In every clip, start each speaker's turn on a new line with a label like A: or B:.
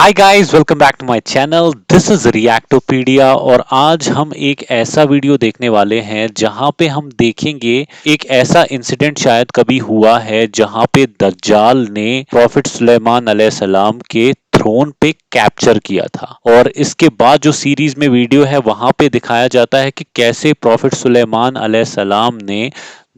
A: Hi guys, welcome back to my channel. This is Reactopedia और आज हम एक ऐसा वीडियो देखने वाले हैं जहां पे हम देखेंगे एक ऐसा इंसिडेंट शायद कभी हुआ है जहां पे दज्जाल ने प्रॉफिट सुलेमान अलैहिस्सलाम के थ्रोन पे कैप्चर किया था। और इसके बाद जो सीरीज में वीडियो है वहां पे दिखाया जाता है कि कैसे प्रॉफिट सुलेमान अलैहिस्सलाम ने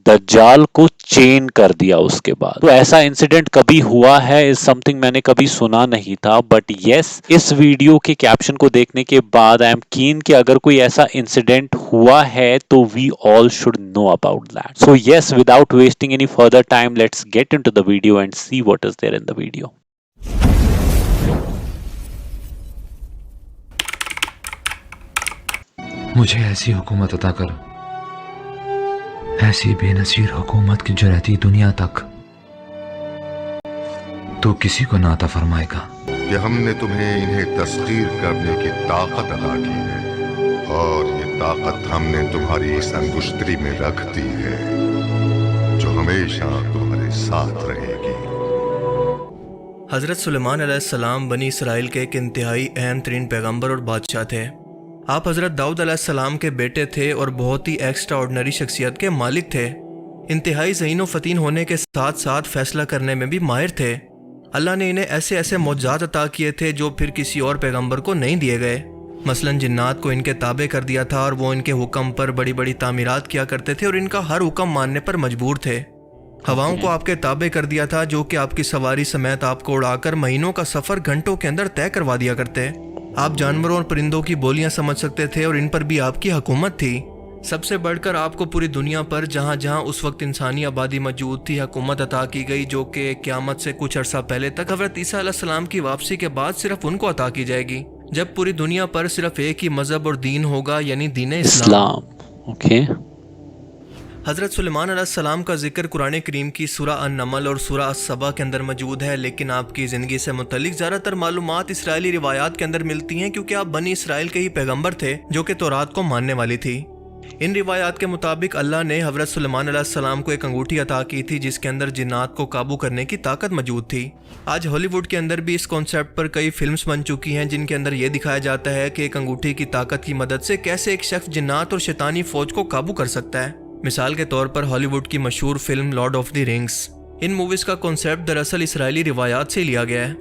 A: दज्जाल को चेन कर दिया। उसके बाद तो ऐसा इंसिडेंट कभी हुआ है इज समथिंग मैंने कभी सुना नहीं था, बट यस, इस वीडियो के कैप्शन को देखने के बाद आई एम कीन कि अगर कोई ऐसा इंसिडेंट हुआ है तो we all should know about that. So yes, without wasting any further time, let's get into the video and see what is there in the video.
B: मुझे ऐसी हुकूमत अता कर, ऐसी बेनज़ीर हुकूमत की जो रहती दुनिया तक, तो किसी को ना अता फरमाएगा।
C: कि हमने तुम्हें इन्हें तस्खीर करने की ताकत अता की है और ये ताकत हमने तुम्हारी इस अंगुश्तरी में रख दी है जो हमेशा तुम्हारे साथ रहेगी।
D: हज़रत सुलेमान अलैहिस्सलाम बनी इसराइल के एक इंतहाई अहम तरीन पैगम्बर और बादशाह थे। आप हज़रत दाऊद अलैहिस्सलाम के बेटे थे और बहुत ही एक्स्ट्रा ऑर्डनरी शख्सियत के मालिक थे। इंतहाई ज़हीन व फ़तीन होने के साथ साथ फैसला करने में भी माहिर थे। अल्लाह ने इन्हें ऐसे ऐसे मौजज़ात अता किए थे जो फिर किसी और पैगम्बर को नहीं दिए गए। मसलन जिन्नात को इनके ताबे कर दिया था और वो इनके हुक्म पर बड़ी बड़ी तामीरात किया करते थे और इनका हर हुक्म मानने पर मजबूर थे। हवाओं को आपके ताबे कर दिया था जो कि आपकी सवारी समेत आपको उड़ाकर महीनों का सफ़र घंटों के अंदर तय करवा दिया करते। आप जानवरों और परिंदों की बोलियां समझ सकते थे और इन पर भी आपकी हुकूमत थी। सबसे बढ़कर आपको पूरी दुनिया पर जहां जहां उस वक्त इंसानी आबादी मौजूद थी हुकूमत अता की गई, जो कि क़यामत से कुछ अरसा पहले तक हज़रत ईसा अलैहिस्सलाम की वापसी के बाद सिर्फ उनको अता की जाएगी, जब पूरी दुनिया पर सिर्फ एक ही मज़हब और दीन होगा, यानी दीन इस्लाम।
A: ओके।
D: हज़रत सुलेमान अलैहिस्सलाम का जिक्र कुरान करीम की सूरा अन-नमल और सूरा अस-सबा के अंदर मौजूद है, लेकिन आपकी ज़िंदगी से मुतल्लिक ज़्यादातर मालूमात इसराइली रिवायात के अंदर मिलती हैं, क्योंकि आप बनी इसराइल के ही पैगम्बर थे जो कि तौरात को मानने वाली थी। इन रिवायात के मुताबिक अल्लाह ने हज़रत सुलेमान अलैहिस्सलाम को एक अंगूठी अता की थी जिसके अंदर जिन्नात को काबू करने की ताकत मौजूद थी। आज हॉलीवुड के अंदर भी इस कॉन्सेप्ट पर कई फिल्म्स बन चुकी हैं जिनके अंदर यह दिखाया जाता है कि एक अंगूठी की ताकत की मदद से कैसे एक शख्स जिन्नात और शैतानी फौज को काबू कर सकता है। मिसाल के तौर पर हॉलीवुड की मशहूर film Lord of the rings. In movies का कॉन्सेप्ट दरअसल इसराइली रिवायात से लिया गया है।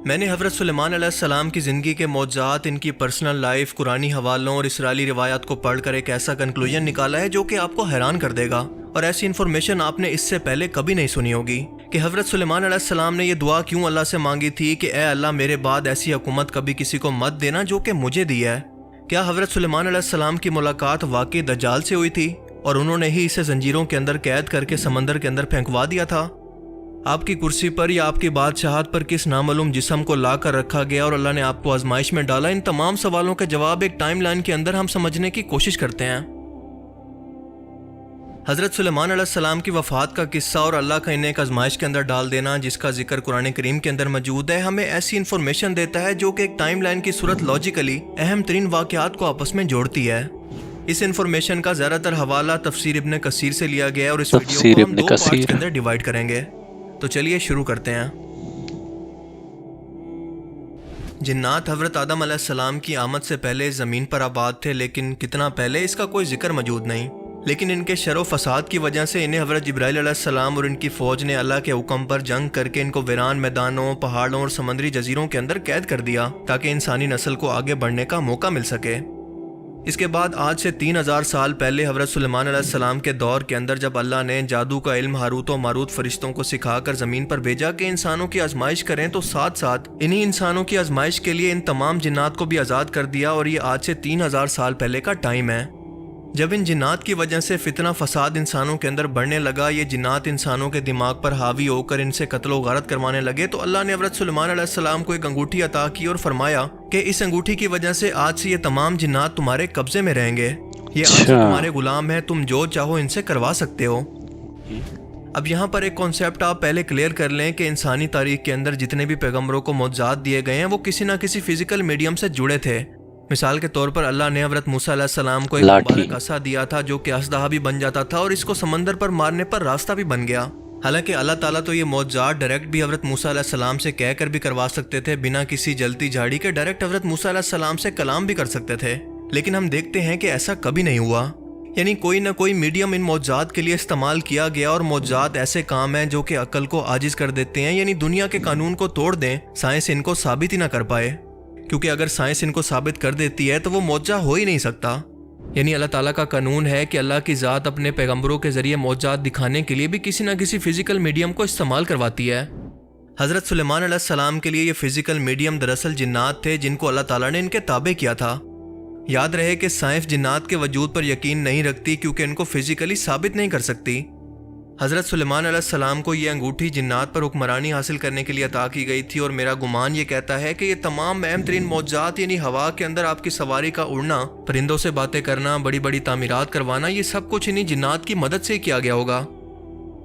D: मैंने हज़रत सुलेमान अलैहिस्सलाम की ज़िंदगी के मौजज़ात, इनकी पर्सनल लाइफ, कुरानी हवालों और इसराइली रिवायात को पढ़कर एक ऐसा कंक्लूजन निकाला है जो कि आपको हैरान कर देगा, और ऐसी इन्फॉर्मेशन आपने इससे पहले कभी नहीं सुनी होगी कि हज़रत सुलेमान अलैहिस्सलाम ने यह दुआ क्यों अल्लाह से मांगी थी कि ए अल्लाह, मेरे बाद ऐसी हुकूमत कभी किसी को मत देना जो कि मुझे दी है। क्या हज़रत सुलेमान अलैहिस्सलाम की मुलाकात वाकई दज्जाल से हुई थी और उन्होंने ही इसे जंजीरों के अंदर कैद करके समंदर के अंदर फेंकवा दिया था? आपकी कुर्सी पर या आपकी बादशाहत पर किस नामालूम जिस्म को ला कर रखा गया और अल्लाह ने आपको आजमाइश में डाला? इन तमाम सवालों के जवाब एक टाइमलाइन के अंदर हम समझने की कोशिश करते हैं। हज़रत सुलेमान अलैहिस्सलाम की वफ़ात का किस्सा और अल्लाह का इन्हें एक आजमाइश के अंदर डाल देना, जिसका जिक्र कुरान करीम के अंदर मौजूद है, हमें ऐसी इन्फॉर्मेशन देता है जो कि एक टाइमलाइन की सूरत लॉजिकली अहम तरीन वाक़यात को आपस में जोड़ती है। इस इन्फॉर्मेशन का ज़्यादातर हवाला तफसीर इब्न कसीर से लिया गया है और इस वीडियो को हम दो पार्ट्स के अंदर डिवाइड करेंगे। तो चलिए शुरू करते हैं। जिन्नात हज़रत आदम अलैहिस्सलाम की आमद से पहले ज़मीन पर आबाद थे, लेकिन कितना पहले इसका कोई जिक्र मौजूद नहीं। लेकिन इनके शर फसाद की वजह से इन्हें हज़रत जिब्राइल अलैहिस्सलाम और इनकी फ़ौज ने अल्लाह के हुक्म पर जंग करके इनको वीरान मैदानों, पहाड़ों और समंदरी जजीरों के अंदर कैद कर दिया ताकि इंसानी नस्ल को आगे बढ़ने का मौका मिल सके। इसके बाद आज से 3000 साल पहले हज़रत सुलेमान अलैहिस्सलाम के दौर के अंदर जब अल्लाह ने जादू का इल्म हारूत और मारूत फरिश्तों को सिखाकर ज़मीन पर भेजा कि इंसानों की आजमाइश करें, तो साथ साथ इन्हीं इंसानों की आजमाइश के लिए इन तमाम जिन्नात को भी आज़ाद कर दिया। और ये आज से 3000 साल पहले का टाइम है। जब इन जिन्नात की वजह से फितना फसाद इंसानों के अंदर बढ़ने लगा, ये जिन्नात इंसानों के दिमाग पर हावी होकर इनसे कत्ल व गारत करवाने लगे, तो अल्लाह ने हज़रत सुलेमान अलैहिस्सलाम को एक अंगूठी अता की और फरमाया कि इस अंगूठी की वजह से आज से ये तमाम जिन्नात तुम्हारे कब्जे में रहेंगे। ये आज से तुम्हारे गुलाम हैं, तुम जो चाहो इनसे करवा सकते हो। अब यहाँ पर एक कॉन्सेप्ट आप पहले क्लियर कर लें कि इंसानी तारीख के अंदर जितने भी पैगम्बरों को मौजज़ात दिए गए हैं वो किसी न किसी फिजिकल मीडियम से जुड़े थे। मिसाल के तौर पर अल्लाह ने हज़रत मूसा अलैहिस्सलाम को एक मुबारक असा दिया था जो कि असदहा भी बन जाता था और इसको समंदर पर मारने पर रास्ता भी बन गया। حالانکہ اللہ تعالیٰ تو یہ معجزات ڈائریکٹ بھی حضرت موسیٰ علیہ السلام سے کہہ کر بھی کروا سکتے تھے، بنا کسی جلتی جھاڑی کے ڈائریکٹ حضرت موسیٰ علیہ السلام سے کلام بھی کر سکتے تھے، لیکن ہم دیکھتے ہیں کہ ایسا کبھی نہیں ہوا۔ یعنی کوئی نہ کوئی میڈیم ان معجزات کے لیے استعمال کیا گیا، اور معجزات ایسے کام ہیں جو کہ عقل کو عاجز کر دیتے ہیں، یعنی دنیا کے قانون کو توڑ دیں، سائنس ان کو ثابت ہی نہ کر پائے، کیونکہ اگر سائنس ان کو ثابت کر دیتی ہے تو وہ معجزہ ہو ہی نہیں سکتا۔ یعنی اللہ تعالیٰ کا قانون ہے کہ اللہ کی ذات اپنے پیغمبروں کے ذریعے معجزات دکھانے کے لیے بھی کسی نہ کسی فزیکل میڈیم کو استعمال کرواتی ہے۔ حضرت سلیمان علیہ السلام کے لیے یہ فزیکل میڈیم دراصل جنات تھے، جن کو اللہ تعالیٰ نے ان کے تابع کیا تھا۔ یاد رہے کہ سائنس جنات کے وجود پر یقین نہیں رکھتی، کیونکہ ان کو فزیکلی ثابت نہیں کر سکتی۔ حضرت سلیمان علیہ السلام کو یہ انگوٹھی جنات پر حکمرانی حاصل کرنے کے لیے عطا کی گئی تھی، اور میرا گمان یہ کہتا ہے کہ یہ تمام اہم ترین معجزات، یعنی ہوا کے اندر آپ کی سواری کا اڑنا، پرندوں سے باتیں کرنا، بڑی بڑی تعمیرات کروانا، یہ سب کچھ انہی جنات کی مدد سے کیا گیا ہوگا۔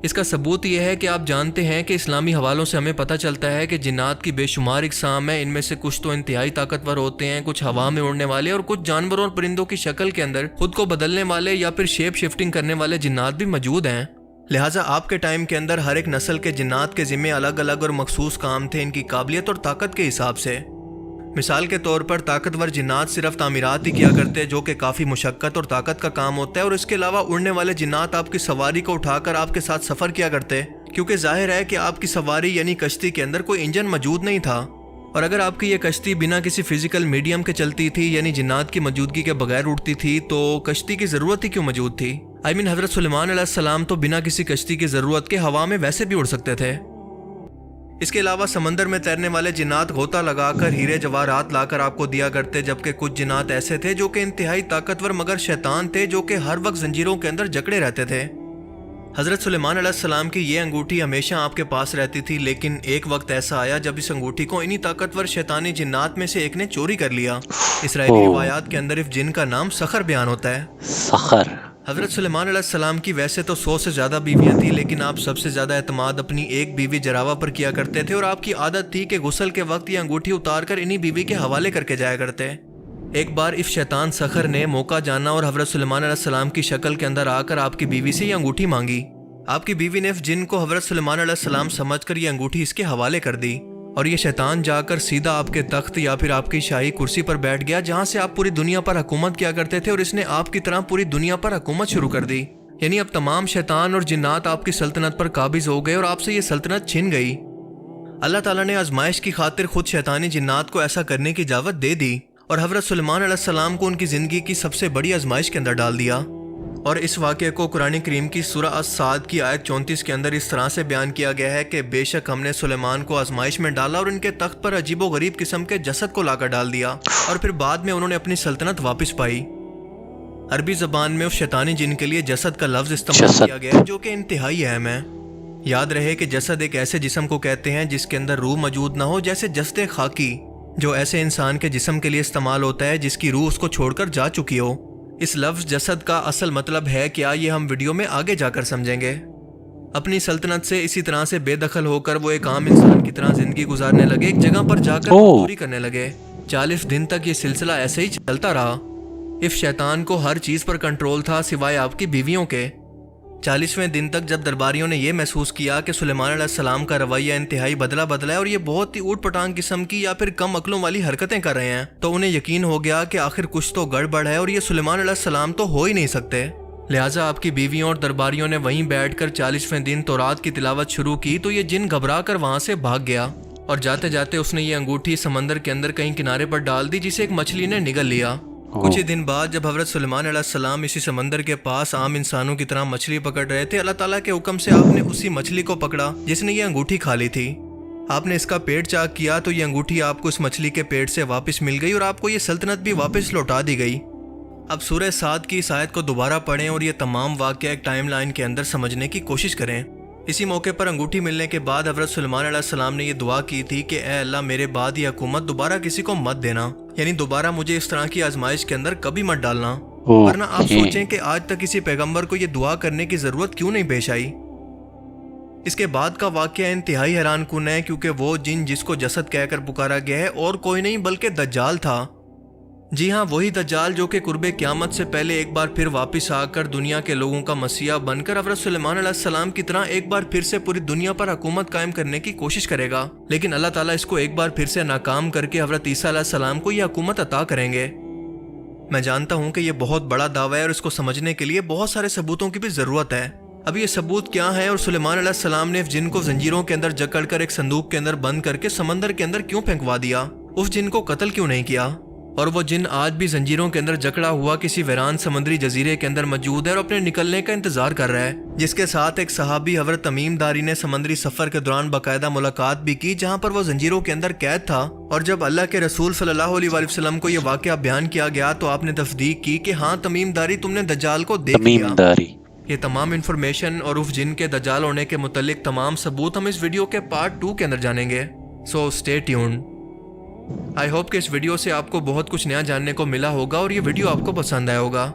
D: اس کا ثبوت یہ ہے کہ آپ جانتے ہیں کہ اسلامی حوالوں سے ہمیں پتہ چلتا ہے کہ جنات کی بے شمار اقسام ہیں، ان میں سے کچھ تو انتہائی طاقتور ہوتے ہیں، کچھ ہوا میں اڑنے والے، اور کچھ جانوروں اور پرندوں کی شکل کے اندر خود کو بدلنے والے یا پھر شیپ شفٹنگ کرنے والے جنات بھی موجود ہیں۔ لہٰذا آپ کے ٹائم کے اندر ہر ایک نسل کے جنات کے ذمے الگ الگ اور مخصوص کام تھے، ان کی قابلیت اور طاقت کے حساب سے۔ مثال کے طور پر طاقتور جنات صرف تعمیرات ہی کیا کرتے، جو کہ کافی مشقت اور طاقت کا کام ہوتا ہے، اور اس کے علاوہ اڑنے والے جنات آپ کی سواری کو اٹھا کر آپ کے ساتھ سفر کیا کرتے، کیونکہ ظاہر ہے کہ آپ کی سواری یعنی کشتی کے اندر کوئی انجن موجود نہیں تھا، اور اگر آپ کی یہ کشتی بنا کسی فزیکل میڈیم کے چلتی تھی، یعنی جنات کی موجودگی کے بغیر اڑتی تھی، تو کشتی کی ضرورت ہی کیوں موجود تھی؟ حضرت سلیمان علیہ السلام تو بنا کسی کشتی کی ضرورت کے ہوا میں ویسے بھی اڑ سکتے تھے۔ اس کے علاوہ سمندر میں تیرنے والے جنات غوطہ لگا کر ہیرے جواہرات لا کر آپ کو دیا کرتے، جبکہ کچھ جنات ایسے تھے جو کہ انتہائی طاقتور مگر شیطان تھے، جو کہ ہر وقت زنجیروں کے اندر جکڑے رہتے تھے۔ حضرت سلیمان علیہ السلام کی یہ انگوٹھی ہمیشہ آپ کے پاس رہتی تھی، لیکن ایک وقت ایسا آیا جب اس انگوٹھی کو انہی طاقتور شیطانی جنات میں سے ایک نے چوری کر لیا۔ اسرائیلی روایات کے اندر اس جن کا نام سخر بیان ہوتا ہے۔
A: سخر۔
D: حضرت سلیمان علیہ السلام کی ویسے تو 100 سے زیادہ بیویاں تھیں، لیکن آپ سب سے زیادہ اعتماد اپنی ایک بیوی جراوہ پر کیا کرتے تھے، اور آپ کی عادت تھی کہ غسل کے وقت یہ انگوٹھی اتار کر انہی بیوی کے حوالے کر کے جایا کرتے۔ ایک بار اس شیطان سخر نے موقع جانا اور حضرت سلیمان علیہ السلام کی شکل کے اندر آ کر آپ کی بیوی سے یہ انگوٹھی مانگی۔ آپ کی بیوی نے اس جن کو حضرت سلیمان علیہ السلام سمجھ کر یہ انگوٹھی اس کے حوالے کر دی، اور یہ شیطان جا کر سیدھا آپ کے تخت یا پھر آپ کی شاہی کرسی پر بیٹھ گیا، جہاں سے آپ پوری دنیا پر حکومت کیا کرتے تھے، اور اس نے آپ کی طرح پوری دنیا پر حکومت شروع کر دی۔ یعنی اب تمام شیطان اور جنات آپ کی سلطنت پر قابض ہو گئے، اور آپ سے یہ سلطنت چھن گئی۔ اللہ تعالیٰ نے آزمائش کی خاطر خود شیطانی جنات کو ایسا کرنے کی اجازت دے دی، اور حضرت سلیمان علیہ السلام کو ان کی زندگی کی سب سے بڑی آزمائش کے اندر ڈال دیا۔ اور اس واقعے کو قرآن کریم کی سورہ الصاد کی آیت 34 کے اندر اس طرح سے بیان کیا گیا ہے کہ بے شک ہم نے سلیمان کو آزمائش میں ڈالا، اور ان کے تخت پر عجیب و غریب قسم کے جسد کو لا کر ڈال دیا، اور پھر بعد میں انہوں نے اپنی سلطنت واپس پائی۔ عربی زبان میں اس شیطانی جن کے لیے جسد کا لفظ استعمال کیا گیا ہے، جو کہ انتہائی اہم ہے۔ یاد رہے کہ جسد ایک ایسے جسم کو کہتے ہیں جس کے اندر روح موجود نہ ہو، جیسے جسد خاکی، جو ایسے انسان کے جسم کے لیے استعمال ہوتا ہے جس کی روح اس کو چھوڑ کر جا چکی ہو۔ اس لفظ جسد کا اصل مطلب ہے کیا، یہ ہم ویڈیو میں آگے جا کر سمجھیں گے۔ اپنی سلطنت سے اسی طرح سے بے دخل ہو کر وہ ایک عام انسان کی طرح زندگی گزارنے لگے، ایک جگہ پر جا کر مزدوری کرنے لگے۔ 40 دن تک یہ سلسلہ ایسے ہی چلتا رہا۔ اس شیطان کو ہر چیز پر کنٹرول تھا سوائے آپ کی بیویوں کے۔ 40ویں دن تک جب درباریوں نے یہ محسوس کیا کہ سلیمان علیہ السلام کا رویہ انتہائی بدلا ہے، اور یہ بہت ہی اوٹ پٹانگ قسم کی یا پھر کم عقلوں والی حرکتیں کر رہے ہیں، تو انہیں یقین ہو گیا کہ آخر کچھ تو گڑبڑ ہے، اور یہ سلیمان علیہ السلام تو ہو ہی نہیں سکتے۔ لہٰذا آپ کی بیویوں اور درباریوں نے وہیں بیٹھ کر 40ویں دن تورات کی تلاوت شروع کی، تو یہ جن گھبرا کر وہاں سے بھاگ گیا، اور جاتے جاتے اس نے یہ انگوٹھی سمندر کے اندر کہیں کنارے پر ڈال دی، جسے ایک مچھلی نے نگل لیا۔ کچھ ہی دن بعد جب حضرت سلیمان علیہ السلام اسی سمندر کے پاس عام انسانوں کی طرح مچھلی پکڑ رہے تھے، اللہ تعالیٰ کے حکم سے آپ نے اسی مچھلی کو پکڑا جس نے یہ انگوٹھی کھا لی تھی۔ آپ نے اس کا پیٹ چاک کیا تو یہ انگوٹھی آپ کو اس مچھلی کے پیٹ سے واپس مل گئی، اور آپ کو یہ سلطنت بھی واپس لوٹا دی گئی۔ اب سورہ صاد کی اس آیت کو دوبارہ پڑھیں اور یہ تمام واقعہ ایک ٹائم لائن کے اندر سمجھنے کی کوشش کریں۔ اسی موقع پر انگوٹھی ملنے کے بعد حضرت سلیمان علیہ السلام نے یہ دعا کی تھی کہ اے اللہ میرے بعد یہ حکومت دوبارہ کسی کو مت دینا، یعنی دوبارہ مجھے اس طرح کی آزمائش کے اندر کبھی مت ڈالنا۔ ورنہ آپ سوچیں کہ آج تک کسی پیغمبر کو یہ دعا کرنے کی ضرورت کیوں نہیں پیش آئی۔ اس کے بعد کا واقعہ انتہائی حیران کن ہے، کیونکہ وہ جن جس کو جسد کہہ کر پکارا گیا ہے اور کوئی نہیں بلکہ دجال تھا۔ जी हाँ, वही दज्जाल जो कि कुर्बे क़यामत से पहले एक बार फिर वापस आकर दुनिया के लोगों का मसीहा बनकर हज़रत सुलेमान अलैहिस्सलाम की तरह एक बार फिर से पूरी दुनिया पर हुकूमत कायम करने की कोशिश करेगा। लेकिन अल्लाह ताला इसको एक बार फिर से नाकाम करके हज़रत ईसा अलैहिस्सलाम को यह हुकूमत अता करेंगे। मैं जानता हूँ कि ये बहुत बड़ा दावा है और इसको समझने के लिए बहुत सारे सबूतों की भी ज़रूरत है। अब ये सबूत क्या है और सुलेमान अलैहिस्सलाम ने जिन को जंजीरों के अंदर जकड़कर एक संदूक के अंदर बंद करके समंदर के अंदर क्यों फेंकवा दिया, उस जिन को कत्ल क्यों नहीं किया, और वो जिन आज भी जंजीरों के अंदर जकड़ा हुआ किसी वीरान समुद्री जजीरे के अंदर मौजूद है और अपने निकलने का इंतजार कर रहा है, जिसके साथ एक सहाबी हज़रत तमीम दारी ने समुद्री सफर के दौरान बाकायदा मुलाकात भी की, जहां पर वो जंजीरों के अंदर कैद था। और जब अल्लाह के रसूल सल्लल्लाहु अलैहि वसल्लम को यह वाकया बयान किया गया तो आपने तस्दीक की कि हाँ तमीम दारी, तुमने दज्जाल को देख लिया। ये तमाम इन्फॉर्मेशन और उस जिन के दज्जाल होने के मुतालिक तमाम सबूत हम इस वीडियो के पार्ट 2 के अंदर जानेंगे। So stay tuned. I hope कि इस वीडियो से आपको बहुत कुछ नया जानने को मिला होगा और ये वीडियो आपको पसंद आया होगा।